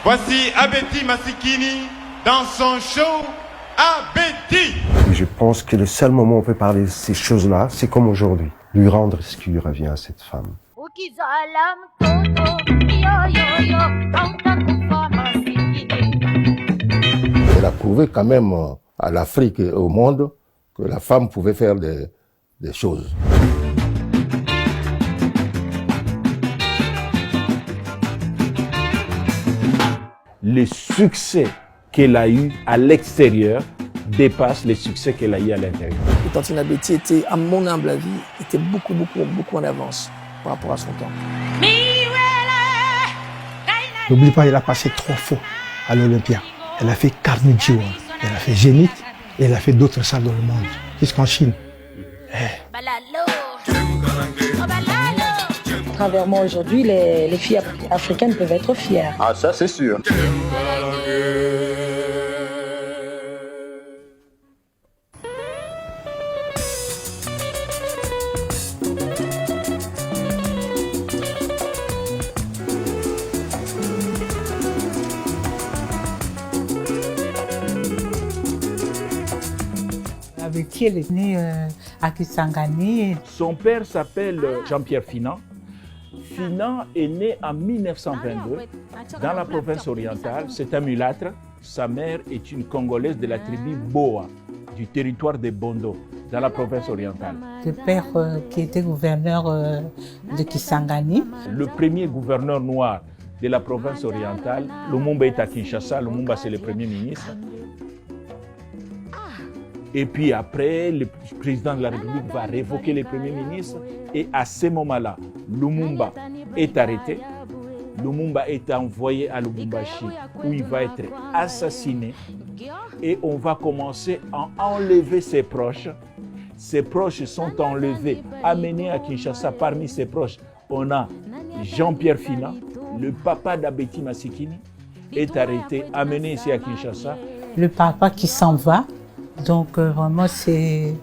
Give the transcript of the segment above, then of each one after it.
Voici Abeti Masikini dans son show Abeti. Je pense que le seul moment où on peut parler de ces choses-là, c'est comme aujourd'hui, lui rendre ce qui lui revient à cette femme. Elle a prouvé quand même à l'Afrique et au monde que la femme pouvait faire des choses. Le succès qu'elle a eu à l'extérieur dépasse les succès qu'elle a eu à l'intérieur. Et Tantine Abeti était, à mon humble avis, était beaucoup en avance par rapport à son temps. N'oublie pas, elle a passé 3 fois à l'Olympia. Elle a fait Carnegie Hall, elle a fait Zénith et elle a fait d'autres salles dans le monde, jusqu'en Chine. À travers moi aujourd'hui, les filles africaines peuvent être fières. Ah, ça c'est sûr. Abeti, elle est née à Kisangani. Son père s'appelle Jean-Pierre Finan. Finan est né en 1922 dans la province orientale. C'est un mulâtre. Sa mère est une Congolaise de la tribu Boa, du territoire de Bondo, dans la province orientale. Le père qui était gouverneur de Kisangani. Le premier gouverneur noir de la province orientale, Lumumba est à Kinshasa. Lumumba, c'est le premier ministre. Et puis après, le président de la République va révoquer les premiers ministres. Et à ce moment-là, Lumumba est arrêté. Lumumba est envoyé à Lubumbashi, où il va être assassiné. Et on va commencer à enlever ses proches. Ses proches sont enlevés, amenés à Kinshasa. Parmi ses proches, on a Jean-Pierre Finan, le papa d'Abeti Masikini, est arrêté, amené ici à Kinshasa. Le papa qui s'en va. Donc vraiment, c'est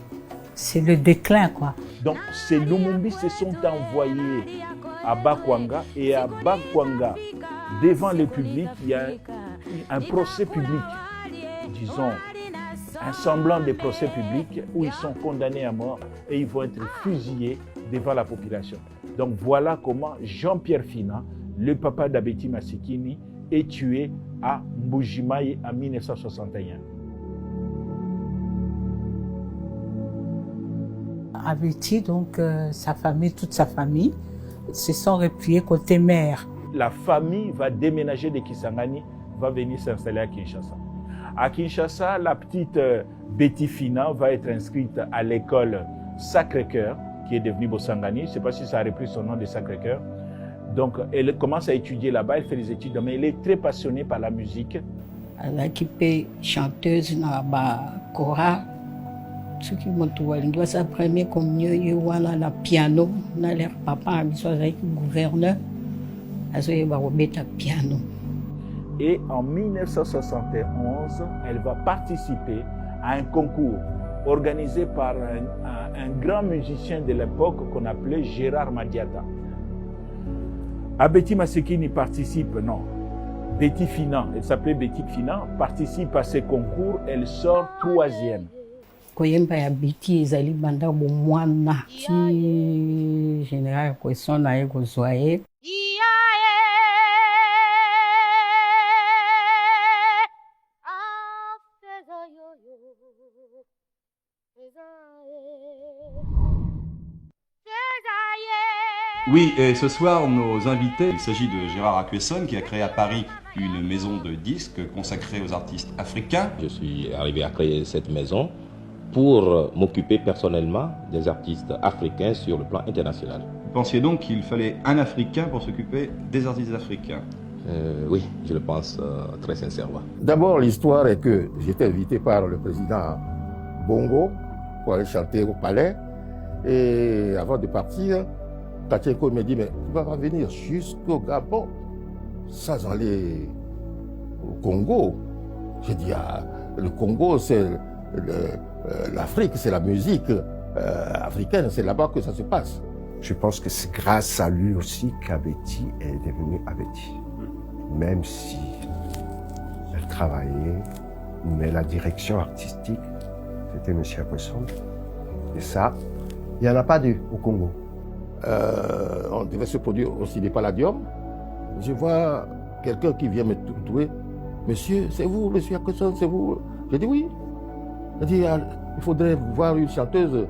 le déclin, quoi. Donc ces Lumumbis se sont envoyés à Bakwanga et à Bakwanga, devant le public, il y a un procès public, disons, un semblant de procès public où ils sont condamnés à mort et ils vont être fusillés devant la population. Donc voilà comment Jean-Pierre Finan, le papa d'Abeti Masikini, est tué à Mbujimayi en 1961. Abeti, donc sa famille, toute sa famille, se sont repliés côté mère. La famille va déménager de Kisangani, va venir s'installer à Kinshasa. À Kinshasa, la petite Betty Finan va être inscrite à l'école Sacré-Cœur, qui est devenue Bosangani. Je ne sais pas si ça a repris son nom de Sacré-Cœur. Donc, elle commence à étudier là-bas, elle fait des études, mais elle est très passionnée par la musique. Elle a équipé chanteuse dans la chorale. Ce qui m'a trouvé, sa première communion, il y a le piano, dans leur papa, il soit gouverneur, il y a un piano. Et en 1971, elle va participer à un concours organisé par un grand musicien de l'époque qu'on appelait Gérard Madiata. Abeti Masikini participe, non. Betty Finan, elle s'appelait Betty Finan, participe à ce concours, elle sort 3e. Koyemba ya Betty ezali banda bo mwana ti général question na ye kozwa ye. Oui, et ce soir, nos invités, il s'agit de Gérard Akwesson qui a créé à Paris une maison de disques consacrée aux artistes africains. Je suis arrivé à créer cette maison pour m'occuper personnellement des artistes africains sur le plan international. Vous pensiez donc qu'il fallait un Africain pour s'occuper des artistes africains? Oui, je le pense très sincèrement. D'abord, l'histoire est que j'étais invité par le président Bongo pour aller chanter au palais. Et avant de partir, Kachenko me dit, mais tu vas revenir jusqu'au Gabon sans aller au Congo. J'ai dit, ah, le Congo, c'est l'Afrique, c'est la musique africaine, c'est là-bas que ça se passe. Je pense que c'est grâce à lui aussi qu'Abeti est devenu Abeti. Même si travaillé, mais la direction artistique, c'était M. Akwesson. Et ça, il n'y en a pas deux au Congo. On devait se produire au Ciné Palladium. Je vois quelqu'un qui vient me trouver. Monsieur, c'est vous, monsieur Akwesson, c'est vous? J'ai dit oui. Il dit, il faudrait voir une chanteuse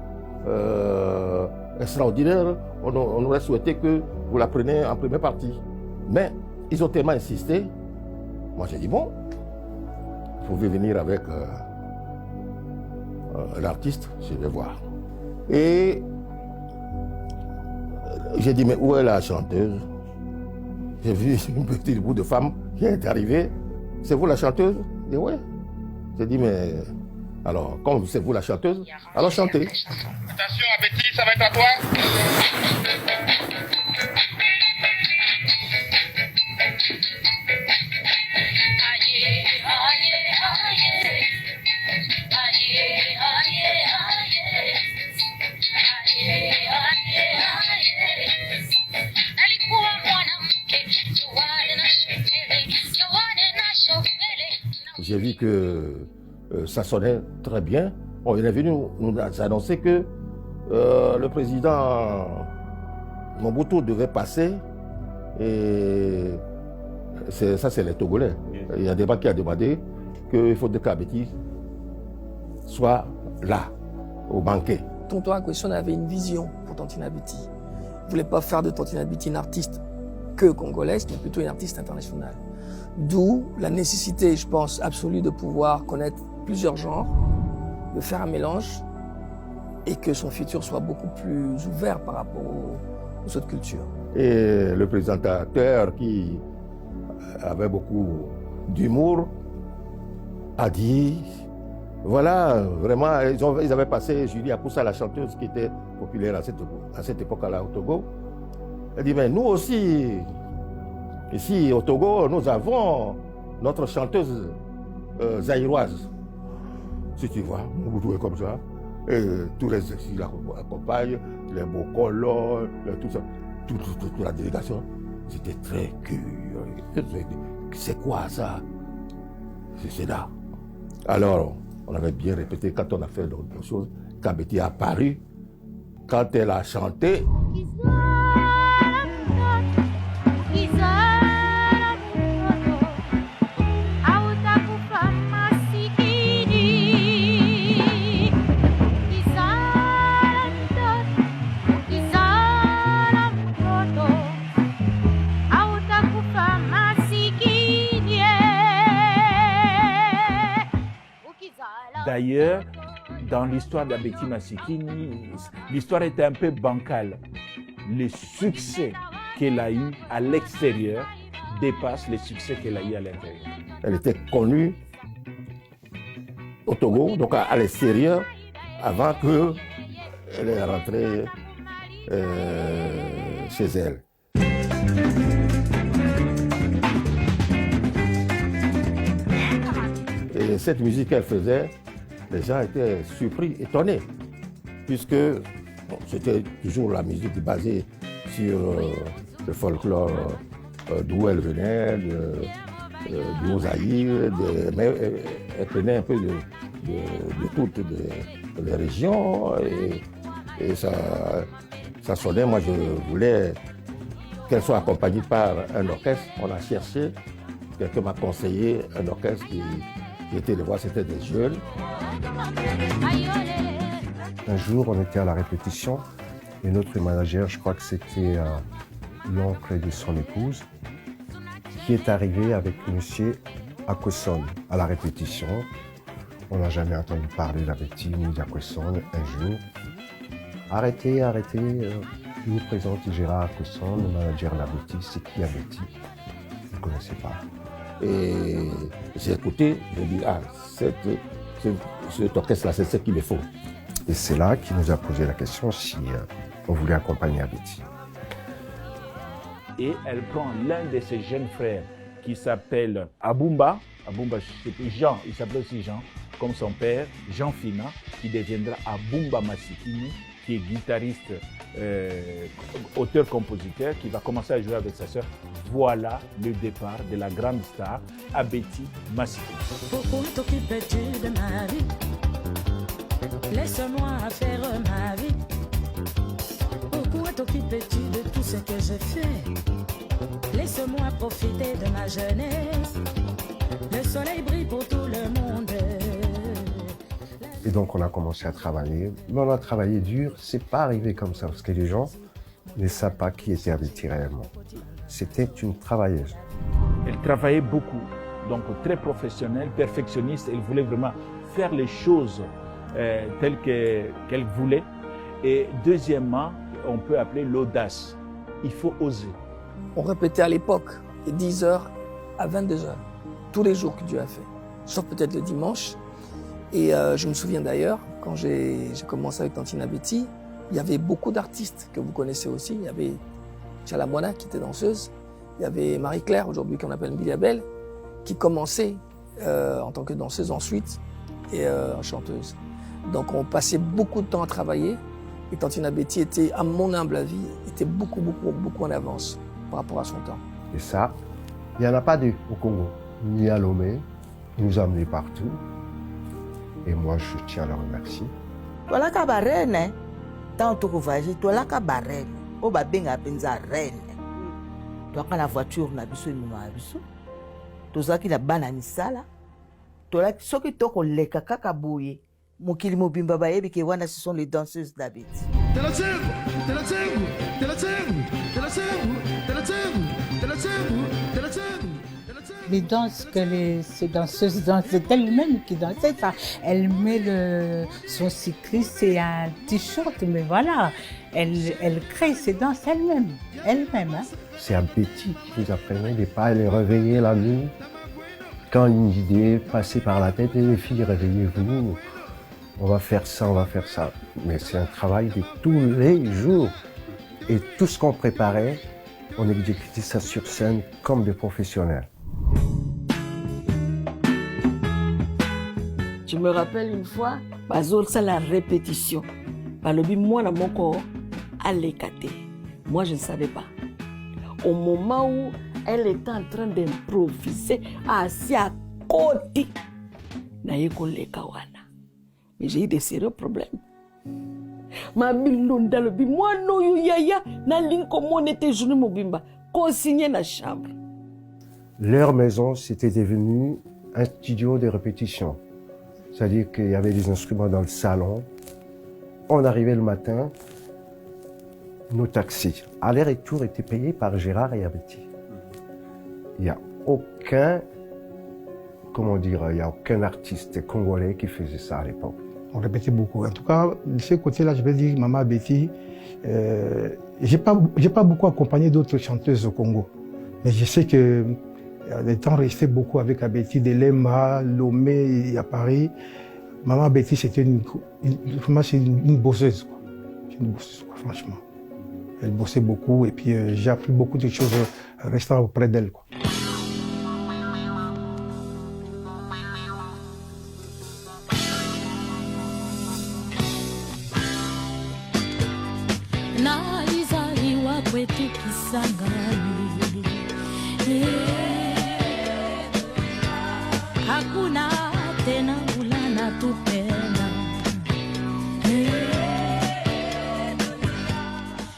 extraordinaire. On aurait souhaité que vous la preniez en première partie. Mais ils ont tellement insisté. Moi, j'ai dit bon, vous pouvez venir avec l'artiste, je vais voir. Et j'ai dit, mais où est la chanteuse? J'ai vu une petite bout de femme qui est arrivée. C'est vous la chanteuse? J'ai dit, ouais. J'ai dit, mais alors, comme c'est vous la chanteuse, alors chantez. Attention, Abeti, ça va être à toi. J'ai vu que ça sonnait très bien. On est venu nous annoncer que le président Mobutu devait passer. Et ça, c'est les Togolais. Il y a des gens qui ont demandé qu'il faut qu'Abeti soit là, au banquet. Tonton Akwesson avait une vision pour Tontine Abeti. Il ne voulait pas faire de Tontine Abeti une artiste que congolaise, mais plutôt une artiste internationale. D'où la nécessité, je pense, absolue de pouvoir connaître plusieurs genres, de faire un mélange et que son futur soit beaucoup plus ouvert par rapport aux autres cultures. Et le présentateur qui avait beaucoup d'humour a dit, voilà, vraiment, ils avaient passé Julie Akoussa, la chanteuse qui était populaire à cette époque-là au Togo. Elle dit, mais nous aussi, ici au Togo, nous avons notre chanteuse zaïroise. Si tu vois, nous jouons comme ça. Et tous les qui l'accompagnent, les Bokolo, tout ça, toute la délégation, c'était très curieux. C'est quoi ça? C'est là. Alors, on avait bien répété quand on a fait d'autres choses. Quand Betty est apparue, quand elle a chanté. D'ailleurs, dans l'histoire d'Abeti Masikini, l'histoire était un peu bancale. Le succès qu'elle a eu à l'extérieur dépasse le succès qu'elle a eu à l'intérieur. Elle était connue au Togo, donc à l'extérieur, avant qu'elle est rentrée chez elle. Et cette musique qu'elle faisait, les gens étaient surpris, étonnés, puisque c'était toujours la musique basée sur le folklore d'où elle venait, du Haut-Zaïre, mais elle prenait un peu de toutes les régions et ça sonnait. Moi, je voulais qu'elle soit accompagnée par un orchestre. On a cherché, quelqu'un m'a conseillé un orchestre qui était le voir, c'était des jeunes. Un jour, on était à la répétition et notre manager, je crois que c'était l'oncle de son épouse, qui est arrivé avec M. Akwesson à la répétition. On n'a jamais entendu parler d'Abeti ni d'Akwesson. Un jour, arrêtez, je vous présente Gérard Akwesson, le manager d'Abeti. C'est qui Abeti? Je ne connaissais pas. Et j'ai écouté, j'ai dit, cet orchestre-là, c'est ce qu'il me faut. Et c'est là qu'il nous a posé la question si on voulait accompagner Abeti. Et elle prend l'un de ses jeunes frères qui s'appelle Abumba. Abumba, Jean, il s'appelait aussi Jean, comme son père, Jean Fina, qui deviendra Abumba Masikini, qui est guitariste, auteur-compositeur, qui va commencer à jouer avec sa sœur. Voilà le départ de la grande star Abeti Masikini. Pourquoi t'occupes-tu de ma vie? Laisse-moi faire ma vie. Pourquoi t'occupes-tu de tout ce que je fais? Laisse-moi profiter de ma jeunesse. Le soleil brille pour tout le monde. Et donc on a commencé à travailler. Mais on a travaillé dur, c'est pas arrivé comme ça, parce que les gens ne savent pas qui était Abeti réellement. C'était une travailleuse. Elle travaillait beaucoup, donc très professionnelle, perfectionniste. Elle voulait vraiment faire les choses telles qu'elle voulait. Et deuxièmement, on peut appeler l'audace. Il faut oser. On répétait à l'époque de 10h à 22h, tous les jours que Dieu a fait, sauf peut-être le dimanche. Et je me souviens d'ailleurs, quand j'ai commencé avec Tantine Abeti, il y avait beaucoup d'artistes que vous connaissez aussi. Il y avait Chalamwana qui était danseuse, il y avait Marie-Claire, aujourd'hui qu'on appelle Biliabel, qui commençait en tant que danseuse ensuite et chanteuse. Donc on passait beaucoup de temps à travailler et Tantine Abeti était, à mon humble avis, était beaucoup en avance par rapport à son temps. Et ça, il n'y en a pas deux au Congo, ni à Lomé, ils nous ont amenés partout. Et moi, je tiens à leur remercier. Voilà ka barene, tant que vous voyagez, voilà ka barene, au babenga benza reine. Toi quand la voiture na biso imuma biso, toza ki na bana misala, tola soki toko leka kaka boye, mokili mobimba bayebi ke wana ce sont les danseuses d'Abeti. Les danses que ces danseuses dansent, c'est elle-même qui dansait ça. Elle met son cycliste et un t-shirt, mais voilà, elle crée ses danses elle-même. Hein. C'est Abeti qui nous apprenait de ne pas les réveiller la nuit. Quand une idée passait par la tête, les filles, réveillez-vous, on va faire ça, on va faire ça. Mais c'est un travail de tous les jours. Et tout ce qu'on préparait, on exécutait ça sur scène comme des professionnels. Je me rappelle une fois, c'est la répétition. Moi, je ne savais pas. Au moment où elle était en train d'improviser, assis à côté, mais j'ai eu des sérieux problèmes. Ma bilonda le bi moi no yu yaya na linko monete journée mobimba consigné na chambre. Leur maison, c'était devenu un studio de répétition. C'est-à-dire qu'il y avait des instruments dans le salon. On arrivait le matin, nos taxis, aller-retour étaient payés par Gérard et Abeti. Il n'y a aucun, il y a aucun artiste congolais qui faisait ça à l'époque. On répétait beaucoup. En tout cas, de ce côté-là, je vais dire, Maman Abeti, j'ai pas beaucoup accompagné d'autres chanteuses au Congo. Mais je sais que étant resté beaucoup avec Abeti, de Lemba, Lomé et à Paris, Maman Abeti, c'était une bosseuse, quoi. Une bosseuse, quoi, franchement. Elle bossait beaucoup et puis j'ai appris beaucoup de choses restant auprès d'elle, quoi.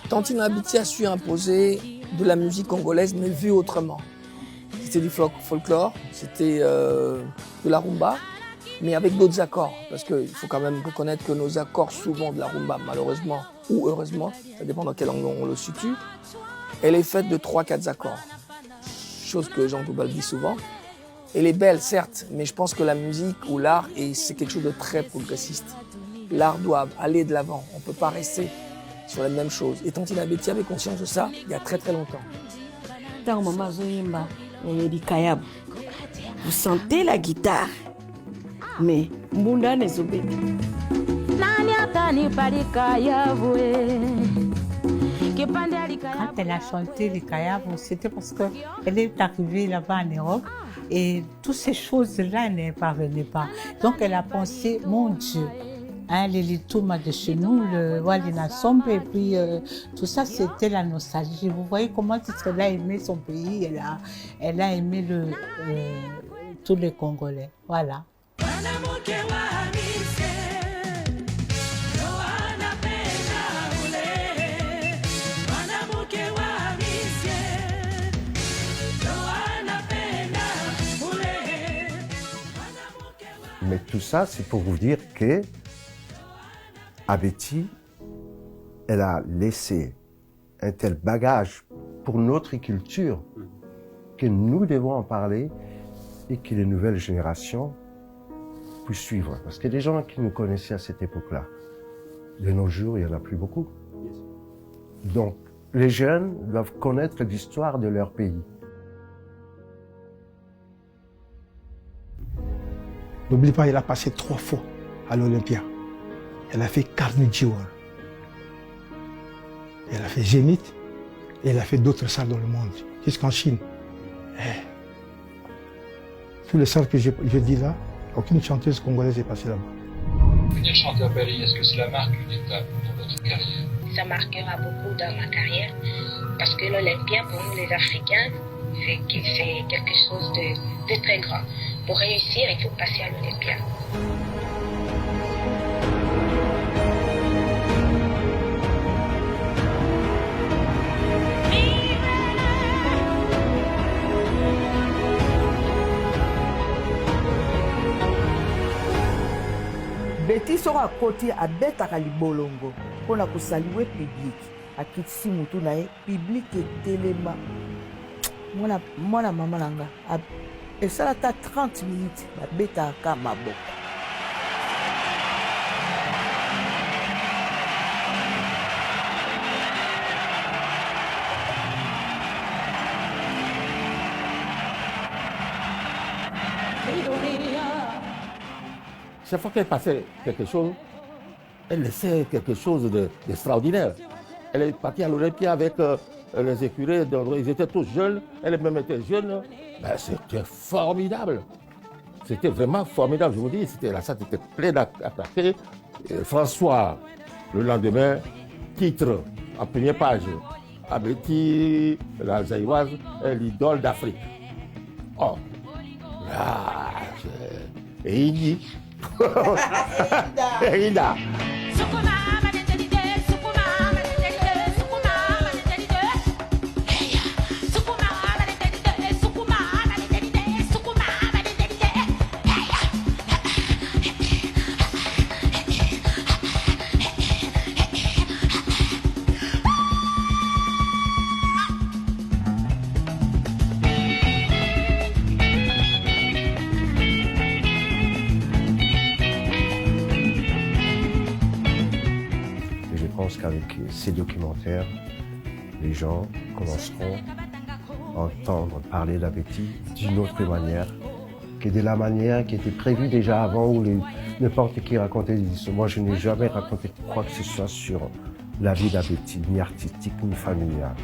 Tantine Abeti a su imposer de la musique congolaise, mais vue autrement. C'était du folklore, c'était de la rumba, mais avec d'autres accords. Parce qu'il faut quand même reconnaître que nos accords, souvent de la rumba, malheureusement ou heureusement, ça dépend dans quel angle on le situe, elle est faite de 3-4 accords. Chose que Jean Toubal dit souvent. Elle est belle, certes, mais je pense que la musique ou l'art, c'est quelque chose de très progressiste. L'art doit aller de l'avant, on ne peut pas rester sur la même chose. Et Tantine Abeti avait conscience de ça il y a très longtemps. Vous sentez la guitare, mais Mbunda nezobeti. Quand elle a chanté les Kayabu, c'était parce qu'elle est arrivée là-bas en Europe et toutes ces choses-là, elle ne parvenait pas. Donc elle a pensé, mon Dieu, hein, les litoumas de chez nous, le Walinasombe, et puis tout ça, c'était la nostalgie. Vous voyez comment elle a aimé son pays, elle a aimé tous les Congolais. Voilà. Mais tout ça, c'est pour vous dire que Abeti, elle a laissé un tel bagage pour notre culture que nous devons en parler et que les nouvelles générations puissent suivre. Parce que les gens qui nous connaissaient à cette époque-là, de nos jours, il n'y en a plus beaucoup. Donc, les jeunes doivent connaître l'histoire de leur pays. N'oublie pas, elle a passé 3 fois à l'Olympia. Elle a fait Carnegie Hall. Elle a fait Zénith. Et elle a fait d'autres salles dans le monde, jusqu'en Chine. Tous les salles que je dis là, aucune chanteuse congolaise est passée là-bas. Venir chanter à Paris, est-ce que cela marque une étape dans votre carrière? Ça marquera beaucoup dans ma carrière, parce que l'Olympia, pour nous les Africains, c'est quelque chose de très grand. Pour réussir, il faut passer à l'Olympia. Betty soko akoti abetaka libolongo mpona kosaliwe public akitisi mutu na ye public etelema mwana mama na nga esala ata 30 minutes babetaka maboko. Chaque fois qu'elle passait quelque chose, elle laissait quelque chose d'extraordinaire. Elle est partie à l'Olympia avec les écureuils, ils étaient tous jeunes, elle-même était jeune. Ben, c'était formidable. C'était vraiment formidable, je vous dis, la salle était pleine à craquer. François, le lendemain, titre en première page, Abeti, la Zaïoise, est l'idole d'Afrique. Oh, là, et il dit, Ida. Qu'avec ces documentaires, les gens commenceront à entendre parler d'Abeti d'une autre manière que de la manière qui était prévue déjà avant où n'importe qui racontait des histoires. Moi, je n'ai jamais raconté quoi que ce soit sur la vie d'Abeti, ni artistique, ni familiale.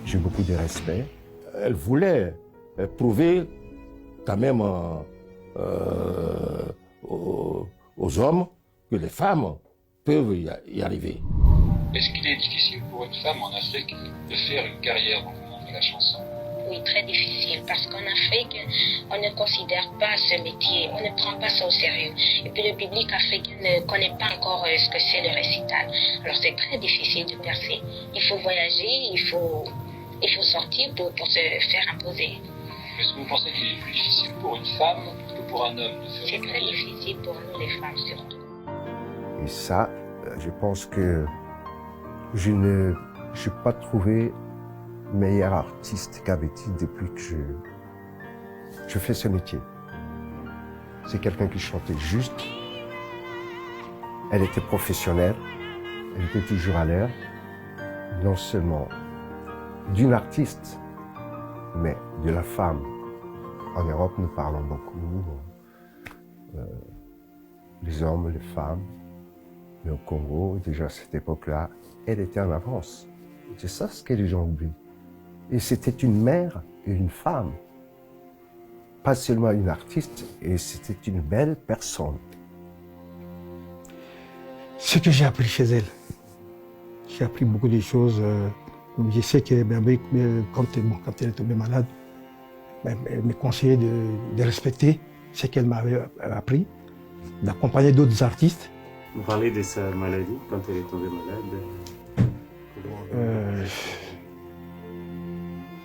J'ai beaucoup de respect. Elle voulait prouver quand même aux hommes que les femmes peuvent y arriver. Est-ce qu'il est difficile pour une femme en Afrique de faire une carrière dans le monde de la chanson? Oui, très difficile, parce qu'en Afrique, on ne considère pas ce métier, on ne prend pas ça au sérieux. Et puis le public africain ne connaît pas encore ce que c'est le récital. Alors c'est très difficile de percer. Il faut voyager, il faut sortir pour se faire imposer. Est-ce que vous pensez qu'il est plus difficile pour une femme que pour un homme de faire C'est très difficile pour nous les femmes surtout. Et ça, je pense que je n'ai pas trouvé meilleur artiste qu'Abeti depuis que je fais ce métier. C'est quelqu'un qui chantait juste. Elle était professionnelle. Elle était toujours à l'heure. Non seulement d'une artiste, mais de la femme. En Europe, nous parlons beaucoup. Les hommes, les femmes. Mais au Congo, déjà à cette époque-là, elle était en avance. C'est ça ce que les gens oublient. Et c'était une mère et une femme. Pas seulement une artiste, et c'était une belle personne. Ce que j'ai appris chez elle. J'ai appris beaucoup de choses. Je sais que quand elle est tombée malade, elle me conseillait de respecter ce qu'elle m'avait appris, d'accompagner d'autres artistes. Vous parlez de sa maladie, quand elle est tombée malade.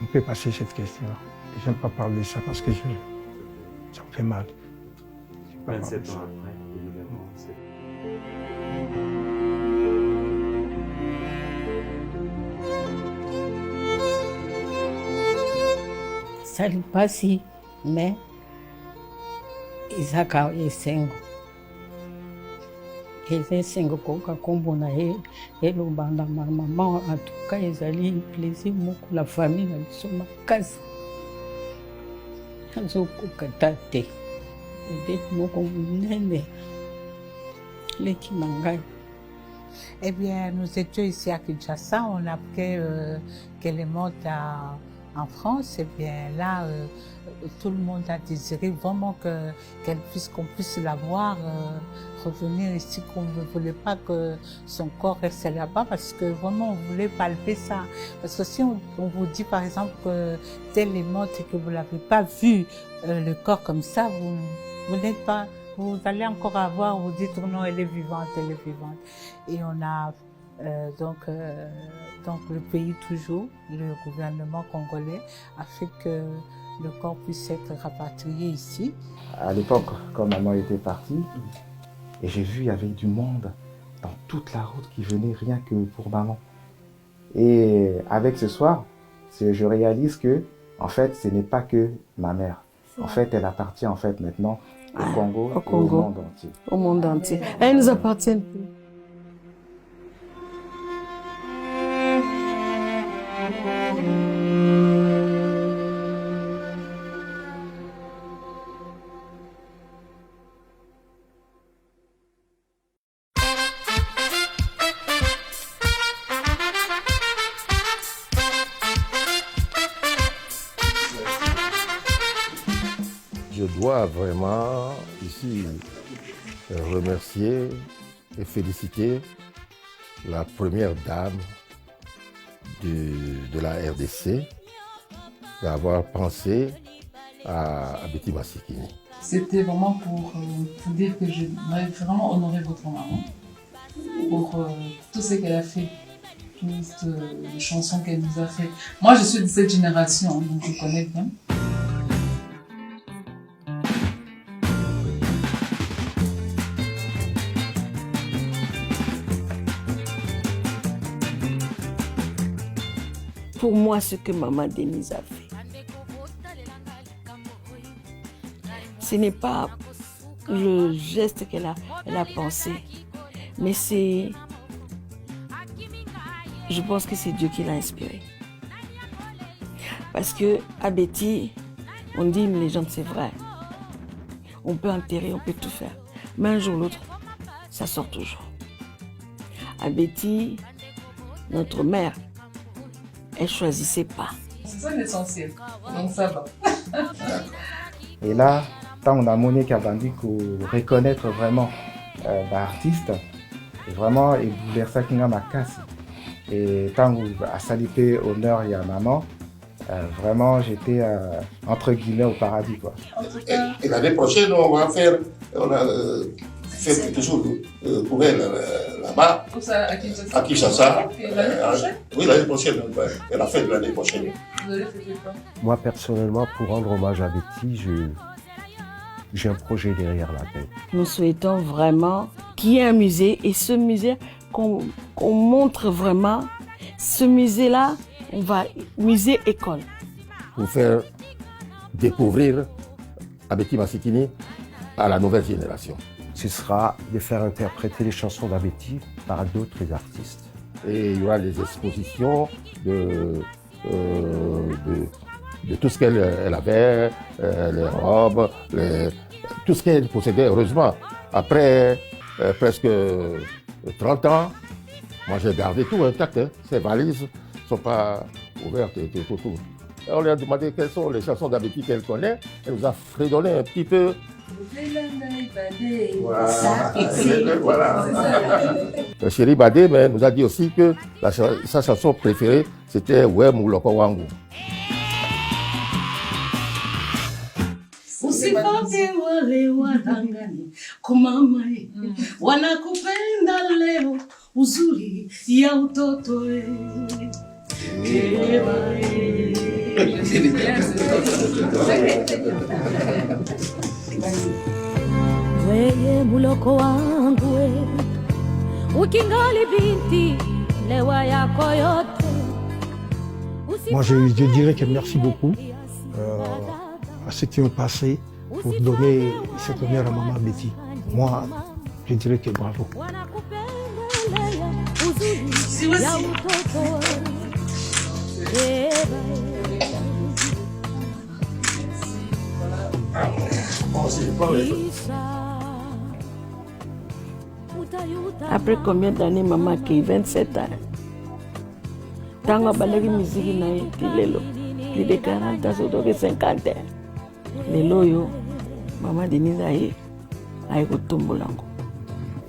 On peut passer cette question-là. Je n'aime pas parler de ça parce que ça me fait mal. 27 ans après, évidemment. Ça ne passe si, mais Isaka est single. Il est single comme on a et le banda maman en tout cas ils allaient plaisir beaucoup la famille la sur ma casa. Ils ont cocatate. Et dès que nous connaissons les Kimangai. Eh bien, nous étions ici à Kinshasa, on a appris qu'elle est morte en France. Et bien là, tout le monde a désiré vraiment qu'on puisse la voir revenir ici, qu'on ne voulait pas que son corps reste là-bas parce que vraiment on voulait palper ça. Parce que si on vous dit par exemple que telle est morte et que vous l'avez pas vu le corps comme ça, vous n'êtes pas, vous allez encore avoir, vous dites non, elle est vivante, elle est vivante. Et on a donc le pays toujours, le gouvernement congolais a fait que le corps puisse être rapatrié ici. À l'époque, quand maman était partie, et j'ai vu il y avait du monde dans toute la route qui venait rien que pour maman. Et avec ce soir, je réalise que en fait, ce n'est pas que ma mère. En fait, elle appartient en fait maintenant au Congo, et au monde entier. Au monde entier. Elle nous appartient plus. Je dois vraiment ici remercier et féliciter la première dame de la RDC d'avoir pensé à Betty Masikini. C'était vraiment pour vous dire que j'aimerais vraiment honorer votre maman pour tout ce qu'elle a fait, toutes les chansons qu'elle nous a fait. Moi, je suis de cette génération, donc je connais bien. Pour moi, ce que Maman Denise a fait, ce n'est pas le geste qu'elle a pensé, mais c'est, je pense que c'est Dieu qui l'a inspiré. Parce que à Betty, on dit une légende, c'est vrai. On peut enterrer, on peut tout faire, mais un jour ou l'autre, ça sort toujours. À Betty, notre mère, elle choisissait pas. C'est ça l'essentiel, donc ça va. Et là, tant on a Monique Abandi pour reconnaître vraiment l'artiste, vraiment, et bouleverser qui n'a ma casse. Et tant à saluer honneur et à maman, vraiment, j'étais entre guillemets au paradis, quoi. Et l'année prochaine, on va faire, on a fait quelque chose pour elle là-bas. Pour ça, à Kinshasa. À Kinshasa. L'année prochaine? Oui, l'année prochaine. Elle a fait l'année prochaine. Vous allez faire quoi? Moi, personnellement, pour rendre hommage à Betty, j'ai un projet derrière la tête. Nous souhaitons vraiment qu'il y ait un musée et ce musée, qu'on montre vraiment, ce musée-là, on va, musée-école. Pour faire découvrir Betty Masikini à la nouvelle génération. Ce sera de faire interpréter les chansons d'Abeti par d'autres artistes. Et il y aura des expositions de tout ce qu'elle avait, les robes, tout ce qu'elle possédait, heureusement. Après presque 30 ans, moi j'ai gardé tout intact. Hein. Ces valises ne sont pas ouvertes et tout. On lui a demandé quelles sont les chansons d'Abeti qu'elle connaît. Elle nous a fredonné un petit peu Chéri Badé nous a dit aussi que sa chanson préférée, c'était Ouais Mouloko Wangu. Usipate wale wadangani kumamai wanakupenda leo uzuri ya utoto Weye muloko wangu ukingali binti lewa yako yote. Moi je dirais que merci beaucoup à ceux qui ont passé pour donner cette honneur à maman Betty. Moi, je dirais que bravo. Après combien d'années maman a 27 ans. Tango balaki musique na lelo. Plus de 40 ans, surtout que 50 ans. Lelo yo, maman Denise a écouté Mbolango.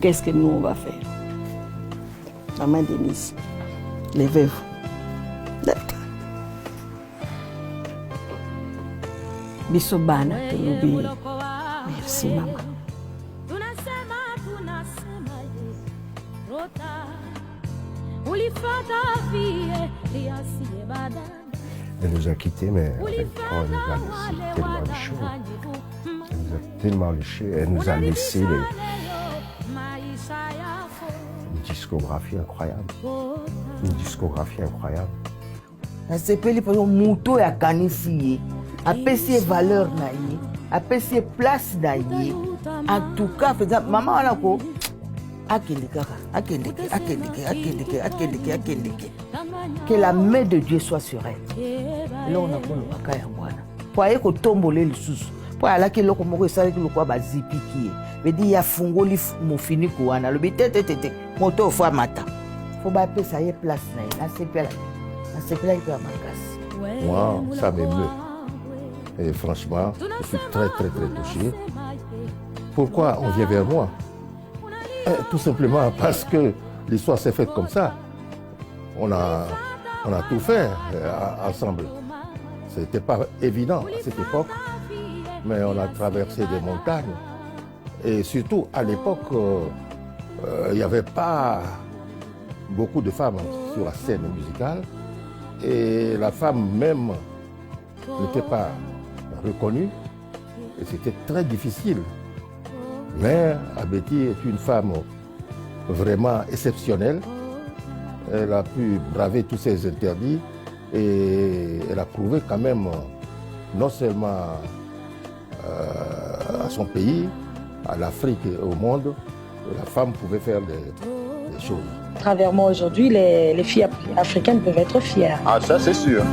Qu'est-ce que nous on va faire? Maman Denise, levez-vous. Bisobana, merci maman. Elle nous a quittés, mais avec quoi elle nous a laissé tellement de choses. Elle nous a tellement léché, elle nous a laissé une discographie incroyable. Une discographie incroyable. nasepeli mpenza moto ya kanisi ye apesi ye valeur na ye apesi ye place na ye en tout cas mpenza mama wana ko akende kaka akendeke que la main de Dieu soit sur elle eloko nakolobaka yango wana po aye kotombola lisusu po alaki eloko moko esalaki lokola bazipiki ye bedi yafungoli mofiniko wana alobi te moto ofo amata fo bapesa ye place na ye nasepelaki Moi, ça m'émeut. Et franchement, je suis très touché. Pourquoi on vient vers moi? Tout simplement parce que l'histoire s'est faite comme ça. On a tout fait ensemble. Ce n'était pas évident à cette époque, mais on a traversé des montagnes. Et surtout, à l'époque, il n'y avait pas beaucoup de femmes sur la scène musicale. Et la femme même n'était pas reconnue. Et c'était très difficile. Mais Betty est une femme vraiment exceptionnelle. Elle a pu braver tous ces interdits et elle a prouvé quand même, non seulement à son pays, à l'Afrique et au monde, que la femme pouvait faire des choses. À travers moi aujourd'hui, les filles africaines peuvent être fières. Ah, ça c'est sûr.